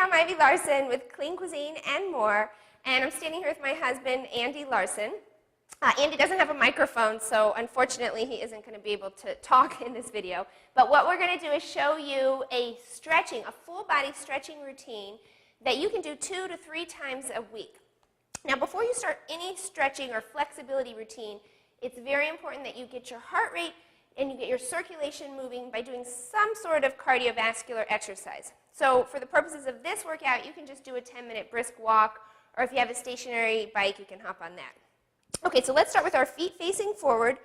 I'm Ivy Larson with Clean Cuisine and More, and I'm standing here with my husband, Andy Larson. Andy doesn't have a microphone, so unfortunately he isn't going to be able to talk in this video. But what we're going to do is show you a full body stretching routine that you can do 2 to 3 times a week. Now, before you start any stretching or flexibility routine, it's very important that you get your heart rate and you get your circulation moving by doing some sort of cardiovascular exercise. So for the purposes of this workout, you can just do a 10-minute brisk walk, or if you have a stationary bike, you can hop on that. Okay, so let's start with our feet facing forward.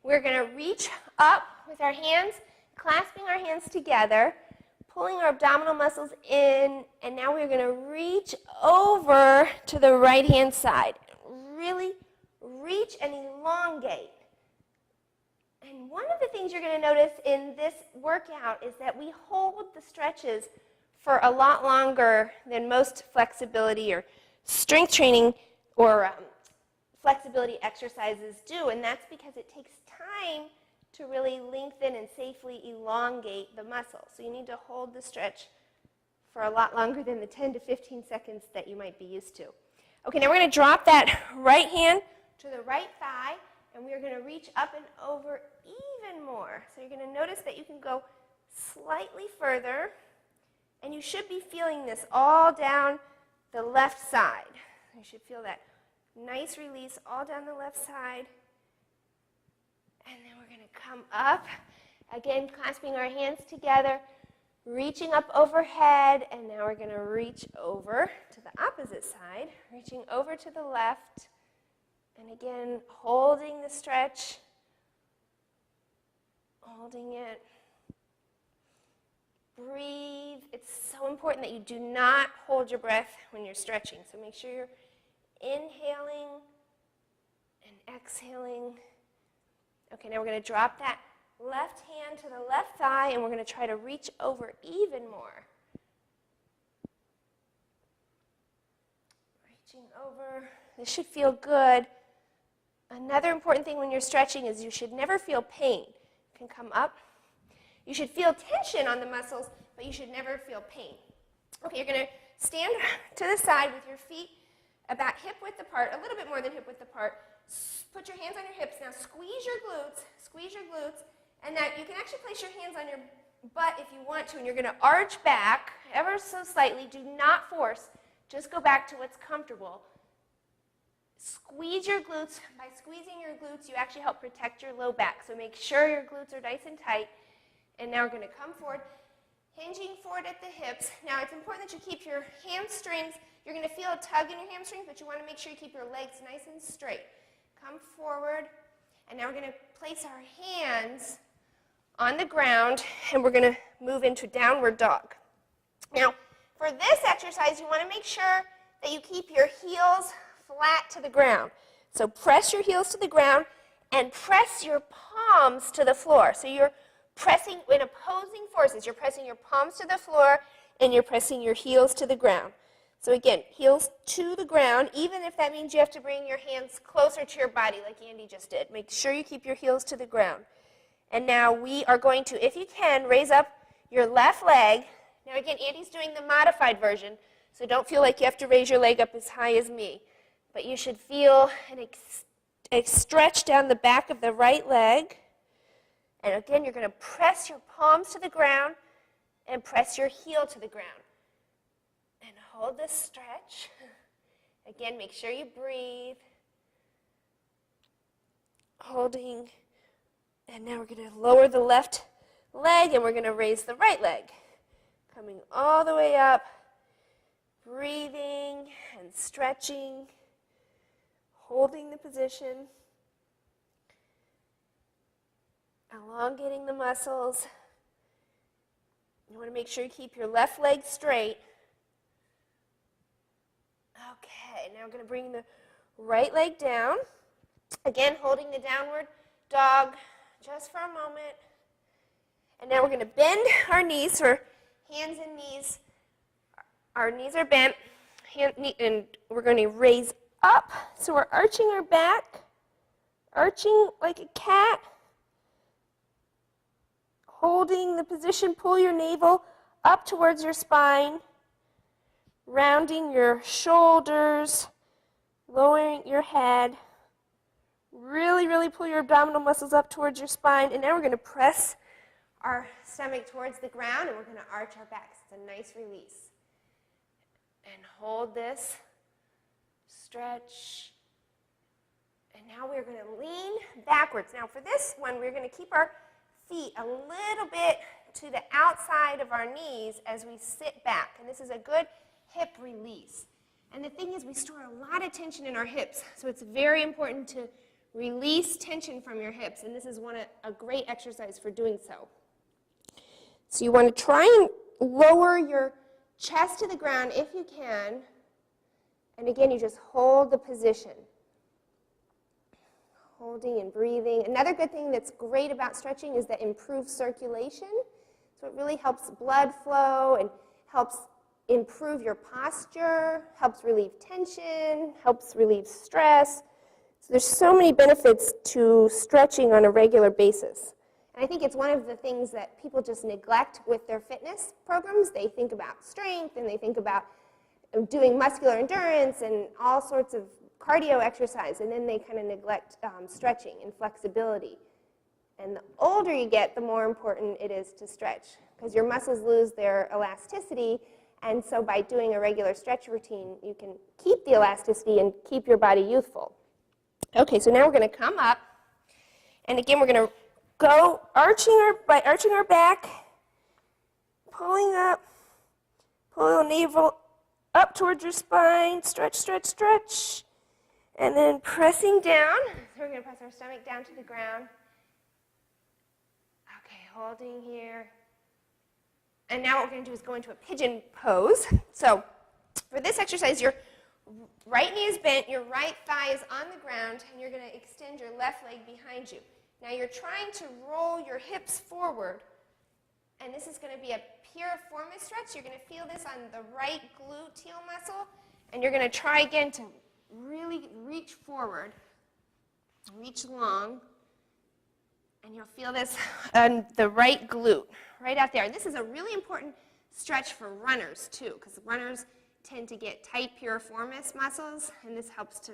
We're going to reach up with our hands, clasping our hands together, pulling our abdominal muscles in, and now we're going to reach over to the right-hand side. Really reach and elongate. And one of the things you're going to notice in this workout is that we hold the stretches for a lot longer than most flexibility or strength training or flexibility exercises do, and that's because it takes time to really lengthen and safely elongate the muscle. So you need to hold the stretch for a lot longer than the 10 to 15 seconds that you might be used to. Okay, now we're going to drop that right hand to the right thigh, and we're going to reach up and over even more. So you're going to notice that you can go slightly further, and you should be feeling this all down the left side. You should feel that nice release all down the left side. And then we're going to come up, again clasping our hands together, reaching up overhead, and now we're going to reach over to the opposite side, reaching over to the left, and again holding the stretch, holding it. Breathe. It's so important that you do not hold your breath when you're stretching. So make sure you're inhaling and exhaling. Okay, now we're going to drop that left hand to the left thigh, and we're going to try to reach over even more. Reaching over. This should feel good. Another important thing when you're stretching is you should never feel pain. You can come up. You should feel tension on the muscles, but you should never feel pain. Okay, you're going to stand to the side with your feet about hip width apart, a little bit more than hip width apart. Put your hands on your hips. Now squeeze your glutes, and now you can actually place your hands on your butt if you want to, and you're going to arch back ever so slightly. Do not force. Just go back to what's comfortable. Squeeze your glutes. By squeezing your glutes, you actually help protect your low back. So make sure your glutes are nice and tight. And now we're going to come forward, hinging forward at the hips. Now it's important that you keep your hamstrings. You're going to feel a tug in your hamstrings, but you want to make sure you keep your legs nice and straight. Come forward, and now we're going to place our hands on the ground, and we're going to move into downward dog. Now, for this exercise, you want to make sure that you keep your heels flat to the ground. So press your heels to the ground and press your palms to the floor. So you're pressing in opposing forces. You're pressing your palms to the floor, and you're pressing your heels to the ground. So again, heels to the ground, even if that means you have to bring your hands closer to your body like Andy just did. Make sure you keep your heels to the ground. And now we are going to, if you can, raise up your left leg. Now again, Andy's doing the modified version, so don't feel like you have to raise your leg up as high as me. But you should feel a stretch down the back of the right leg. And again, you're going to press your palms to the ground and press your heel to the ground. And hold this stretch. Again, make sure you breathe. Holding. And now we're going to lower the left leg, and we're going to raise the right leg. Coming all the way up. Breathing and stretching. Holding the position. Elongating the muscles. You want to make sure you keep your left leg straight. Okay, now we're going to bring the right leg down. Again, holding the downward dog just for a moment. And now we're going to bend our knees, so our hands and knees. Our knees are bent, and we're going to raise up. So we're arching our back, arching like a cat. Holding the position, pull your navel up towards your spine. rounding your shoulders, lowering your head. Really, really pull your abdominal muscles up towards your spine. And now we're going to press our stomach towards the ground, and we're going to arch our backs. It's a nice release. And hold this. Stretch. And now we're going to lean backwards. Now for this one, we're going to keep our feet a little bit to the outside of our knees as we sit back. And this is a good hip release. And the thing is, we store a lot of tension in our hips, so it's very important to release tension from your hips, and this is a great exercise for doing so. So you want to try and lower your chest to the ground if you can, and again, you just hold the position. Holding and breathing. Another good thing that's great about stretching is that improves circulation. So it really helps blood flow and helps improve your posture, helps relieve tension, helps relieve stress. So there's so many benefits to stretching on a regular basis. And I think it's one of the things that people just neglect with their fitness programs. They think about strength and they think about doing muscular endurance and all sorts of cardio exercise, and then they kind of neglect stretching and flexibility. And the older you get, the more important it is to stretch, because your muscles lose their elasticity, and so by doing a regular stretch routine, you can keep the elasticity and keep your body youthful. Okay, so now we're going to come up, and again, we're going to go by arching our back, pulling up, pull the navel up towards your spine, stretch, stretch, stretch. And then pressing down, so we're going to press our stomach down to the ground. Okay, holding here. And now what we're going to do is go into a pigeon pose. So for this exercise, your right knee is bent, your right thigh is on the ground, and you're going to extend your left leg behind you. Now you're trying to roll your hips forward, and this is going to be a piriformis stretch. You're going to feel this on the right gluteal muscle, and you're going to try again to really reach forward, reach long, and you'll feel this on the right glute, right out there. And this is a really important stretch for runners too, because runners tend to get tight piriformis muscles, and this helps to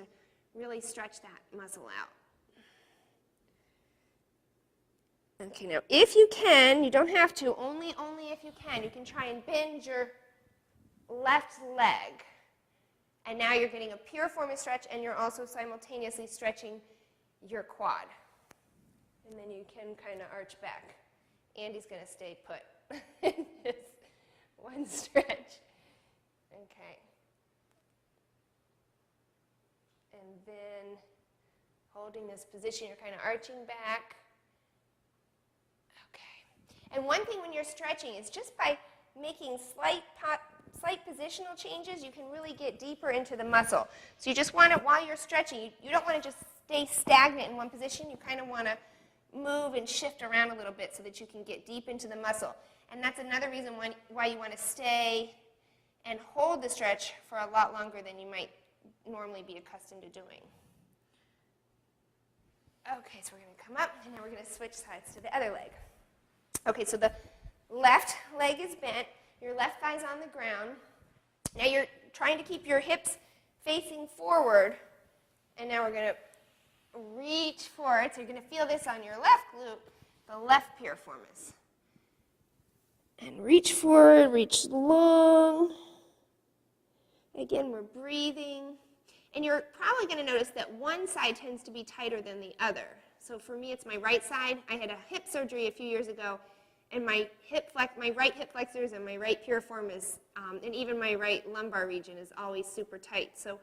really stretch that muscle out. Okay, now if you can, you don't have to, only if you can try and bend your left leg. And now you're getting a piriformis stretch, and you're also simultaneously stretching your quad. And then you can kind of arch back. Andy's going to stay put in this one stretch. Okay. And then holding this position, you're kind of arching back. Okay. And one thing when you're stretching is just by making slight positional changes, you can really get deeper into the muscle. So you just want to, while you're stretching, you don't want to just stay stagnant in one position. You kind of want to move and shift around a little bit so that you can get deep into the muscle. And that's another reason why you want to stay and hold the stretch for a lot longer than you might normally be accustomed to doing. Okay, so we're going to come up, and now we're going to switch sides to the other leg. Okay, so the left leg is bent. Your left thigh's on the ground. Now you're trying to keep your hips facing forward, and now we're going to reach forward. So you're going to feel this on your left glute, the left piriformis. And reach forward, reach long. Again, we're breathing. And you're probably going to notice that one side tends to be tighter than the other. So for me, it's my right side. I had a hip surgery a few years ago, and my right hip flexors and my right piriformis, and even my right lumbar region is always super tight. So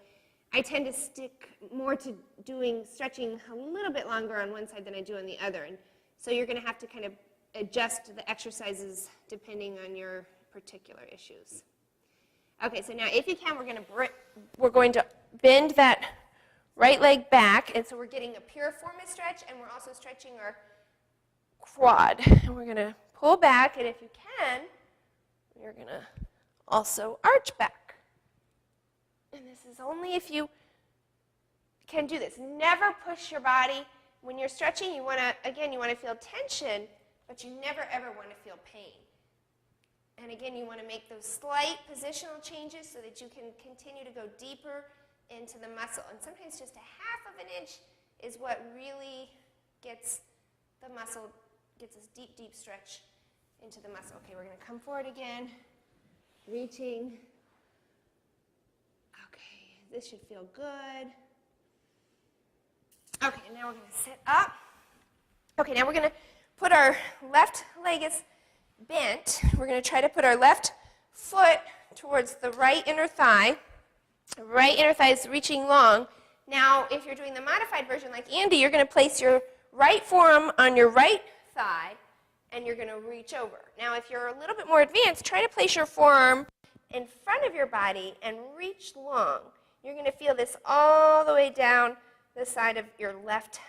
I tend to stick more to doing stretching a little bit longer on one side than I do on the other. And so you're going to have to kind of adjust the exercises depending on your particular issues. Okay, so now if you can, we're going to bend that right leg back, and so we're getting a piriformis stretch, and we're also stretching our quad. And we're going to pull back, and if you can, you're going to also arch back. And this is only if you can do this. Never push your body. When you're stretching, you want to feel tension, but you never ever want to feel pain. And again, you want to make those slight positional changes so that you can continue to go deeper into the muscle. And sometimes just a half of an inch is what really gets the muscle, gets this deep, deep stretch into the muscle. Okay, we're going to come forward again, reaching. Okay, this should feel good. Okay, now we're going to sit up. Okay, now we're going to put our left leg is bent. We're going to try to put our left foot towards the right inner thigh. The right inner thigh is reaching long. Now, if you're doing the modified version like Andy, you're going to place your right forearm on your right thigh, and you're going to reach over. Now, if you're a little bit more advanced, try to place your forearm in front of your body and reach long. You're going to feel this all the way down the side of your left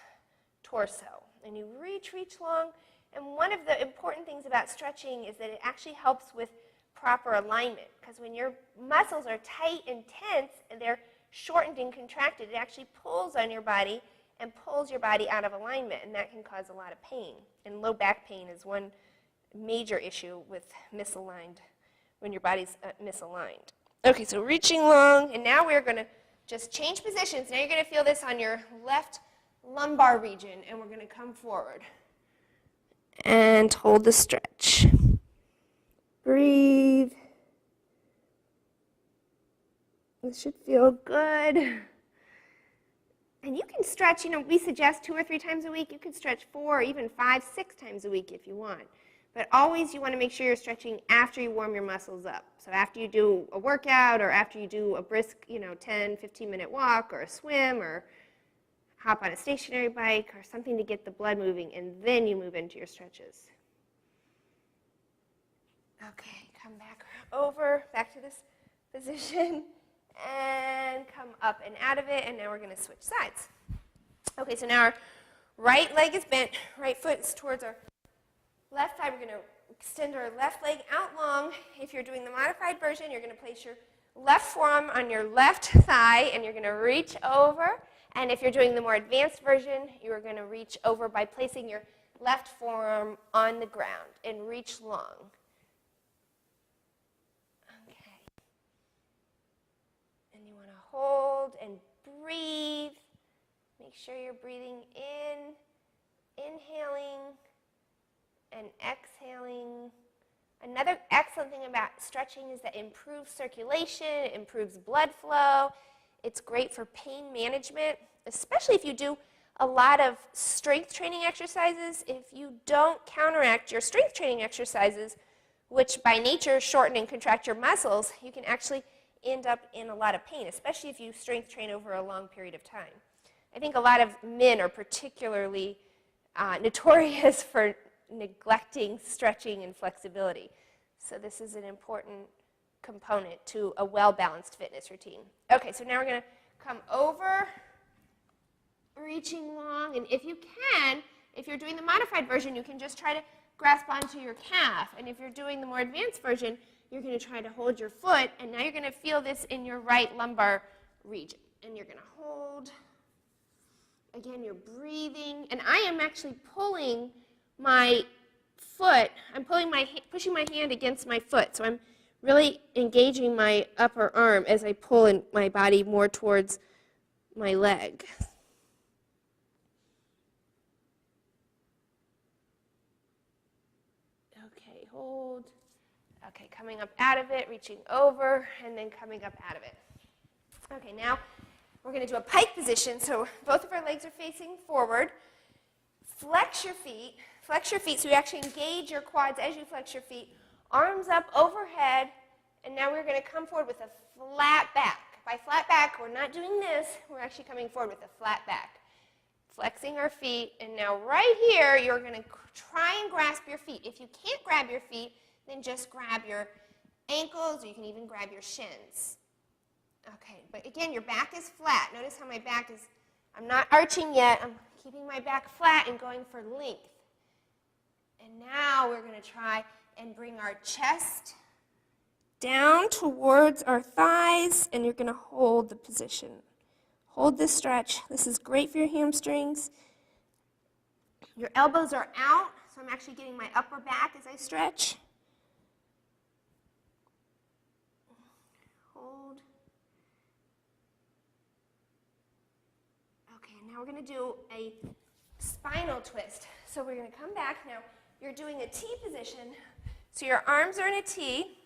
torso. And you reach long. And one of the important things about stretching is that it actually helps with proper alignment. Because when your muscles are tight and tense and they're shortened and contracted, it actually pulls on your body and pulls your body out of alignment. And that can cause a lot of pain. And low back pain is one major issue with misaligned, when your body's misaligned. Okay, so reaching long. And now we're going to just change positions. Now you're going to feel this on your left lumbar region. And we're going to come forward. And hold the stretch. Breathe. This should feel good. And you can stretch, we suggest 2 or 3 times a week. You can stretch 4 or even 5, 6 times a week if you want. But always you want to make sure you're stretching after you warm your muscles up. So after you do a workout or after you do a brisk, 10, 15-minute walk or a swim or hop on a stationary bike or something to get the blood moving, and then you move into your stretches. Okay, come back over, back to this position, and come up and out of it, and now we're going to switch sides. Okay, so now our right leg is bent, right foot is towards our left thigh. We're going to extend our left leg out long. If you're doing the modified version, you're going to place your left forearm on your left thigh, and you're going to reach over. And if you're doing the more advanced version, you're going to reach over by placing your left forearm on the ground and reach long. Okay. And you want to hold and breathe. Make sure you're breathing in, inhaling, and exhaling. Another excellent thing about stretching is that it improves circulation, it improves blood flow. It's great for pain management, especially if you do a lot of strength training exercises. If you don't counteract your strength training exercises, which by nature shorten and contract your muscles, you can actually end up in a lot of pain, especially if you strength train over a long period of time. I think a lot of men are particularly notorious for neglecting stretching and flexibility. So this is an important component to a well-balanced fitness routine. Okay, so now we're going to come over, reaching long, and if you can, if you're doing the modified version, you can just try to grasp onto your calf, and if you're doing the more advanced version, you're going to try to hold your foot, and now you're going to feel this in your right lumbar region, and you're going to hold. Again, you're breathing, and I am actually pulling my foot, pushing my hand against my foot, so I'm really engaging my upper arm as I pull in my body more towards my leg. Okay, hold. Okay, coming up out of it, reaching over, and then coming up out of it. Okay, now we're going to do a pike position, so both of our legs are facing forward. Flex your feet so you actually engage your quads as you flex your feet. Arms up overhead, and now we're going to come forward with a flat back. By flat back, we're not doing this. We're actually coming forward with a flat back. Flexing our feet, and now right here, you're going to try and grasp your feet. If you can't grab your feet, then just grab your ankles, or you can even grab your shins. Okay, but again, your back is flat. Notice how my back is, I'm not arching yet. I'm keeping my back flat and going for length. And now we're going to try and bring our chest down towards our thighs, and you're going to hold the position. Hold this stretch. This is great for your hamstrings. Your elbows are out, so I'm actually getting my upper back as I stretch. now we're going to do a spinal twist. So we're going to come back. Now, you're doing a T position. So your arms are in a T.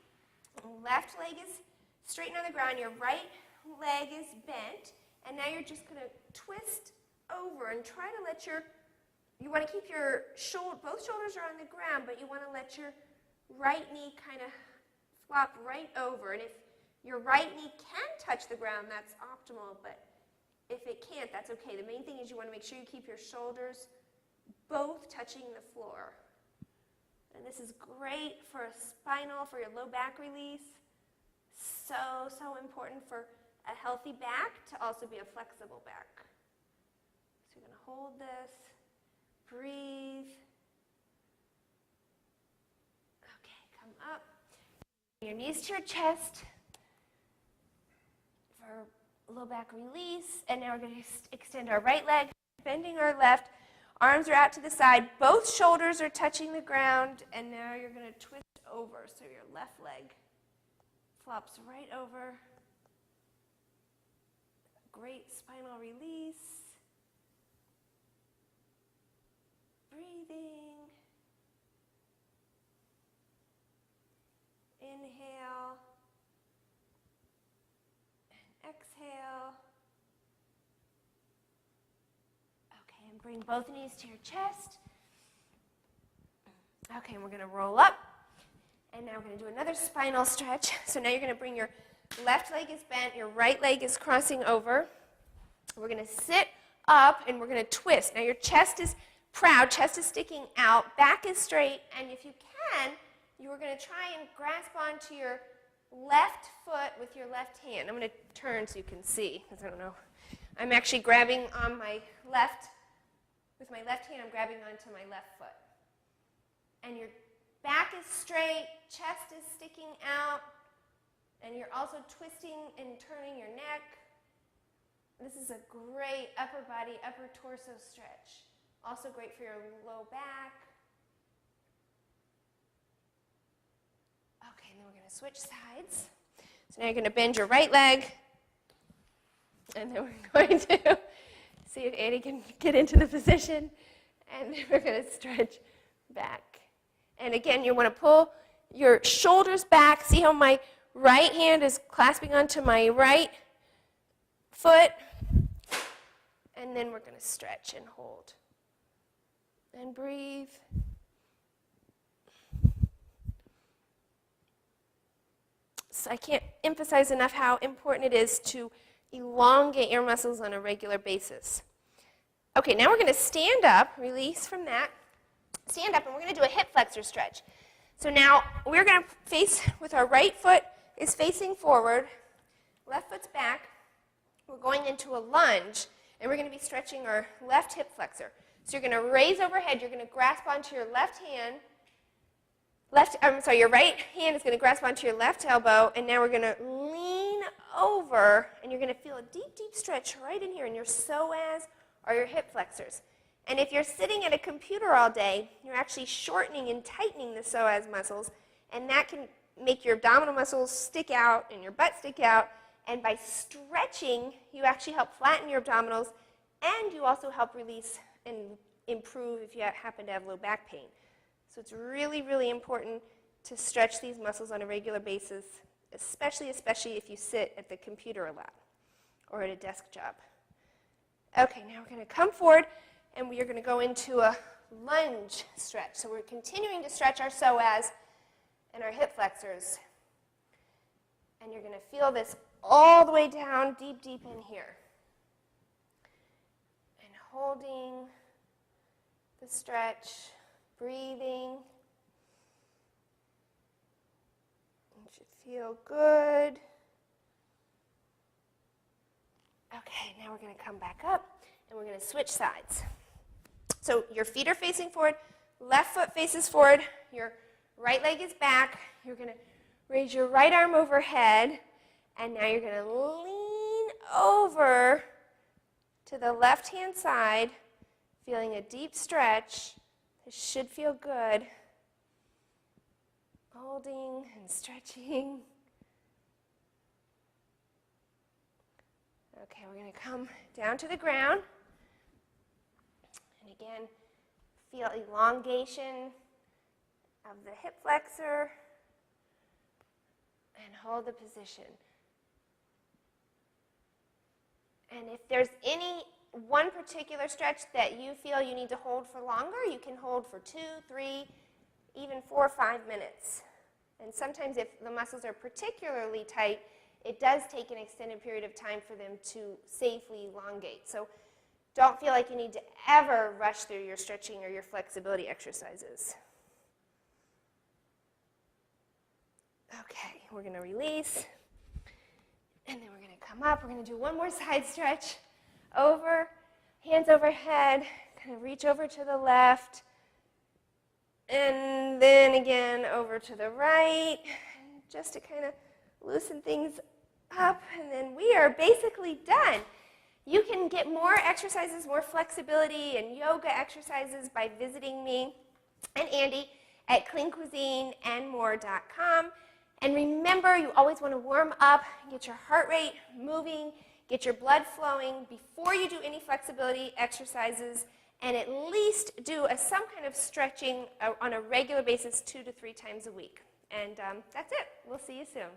Left leg is straightened on the ground. Your right leg is bent. And now you're just going to twist over and try to let you want to keep your both shoulders are on the ground, but you want to let your right knee kind of flop right over. And if your right knee can touch the ground, that's optimal, but if it can't, that's okay. The main thing is you want to make sure you keep your shoulders both touching the floor. And this is great for spinal, for your low back release. So, so important for a healthy back to also be a flexible back. So you're going to hold this, breathe. Okay, come up. Your knees to your chest for low back release. And now we're going to extend our right leg, bending our left. Arms are out to the side. Both shoulders are touching the ground. And now you're going to twist over. So your left leg flops right over. Great spinal release. Breathing. Inhale. And exhale. Okay, and bring both knees to your chest. Okay, and we're going to roll up. And now we're going to do another spinal stretch. So now you're going to bring your left leg is bent, your right leg is crossing over. We're going to sit up and we're going to twist. Now your chest is proud, chest is sticking out, back is straight, and if you can, you are going to try and grasp onto your left foot with your left hand. I'm going to turn so you can see, because I don't know. I'm actually grabbing on my left, with my left hand, I'm grabbing onto my left foot. And your back is straight, chest is sticking out, and you're also twisting and turning your neck. This is a great upper body, upper torso stretch. Also great for your low back. Okay, and then we're going to switch sides. So now you're going to bend your right leg, and then we're going to see if Annie can get into the position, and then we're going to stretch back. And again, you want to pull your shoulders back. See how my right hand is clasping onto my right foot. And then we're going to stretch and hold. And breathe. So I can't emphasize enough how important it is to elongate your muscles on a regular basis. Okay, now we're going to stand up, release from that. Stand up, and we're going to do a hip flexor stretch. So now we're going to face with our right foot is facing forward, left foot's back. We're going into a lunge, and we're going to be stretching our left hip flexor. So you're going to raise overhead. You're going to grasp onto your left hand. Your right hand is going to grasp onto your left elbow, and now we're going to lean over, and you're going to feel a deep, deep stretch right in here in your psoas or your hip flexors. And if you're sitting at a computer all day, you're actually shortening and tightening the psoas muscles, and that can make your abdominal muscles stick out and your butt stick out. And by stretching, you actually help flatten your abdominals, and you also help release and improve if you happen to have low back pain. So it's really, really important to stretch these muscles on a regular basis, especially if you sit at the computer a lot or at a desk job. Okay, now we're going to come forward, and we are going to go into a lunge stretch. So we're continuing to stretch our psoas and our hip flexors. And you're going to feel this all the way down, deep, deep in here. And holding the stretch, breathing. It should feel good. Okay, now we're going to come back up, and we're going to switch sides. So your feet are facing forward, left foot faces forward, your right leg is back. You're going to raise your right arm overhead, and now you're going to lean over to the left-hand side, feeling a deep stretch. This should feel good. Holding and stretching. Okay, we're going to come down to the ground. And again, feel elongation of the hip flexor and hold the position. And if there's any one particular stretch that you feel you need to hold for longer, you can hold for 2, 3, even 4 or 5 minutes. And sometimes if the muscles are particularly tight, it does take an extended period of time for them to safely elongate. So don't feel like you need to ever rush through your stretching or your flexibility exercises. Okay, we're going to release. And then we're going to come up. We're going to do one more side stretch. Over, hands overhead, kind of reach over to the left. And then again over to the right, just to kind of loosen things up. And then we are basically done. You can get more exercises, more flexibility and yoga exercises by visiting me and Andy at cleancuisineandmore.com. And remember, you always want to warm up, get your heart rate moving, get your blood flowing before you do any flexibility exercises, and at least do some kind of stretching on a regular basis 2 to 3 times a week. And that's it. We'll see you soon.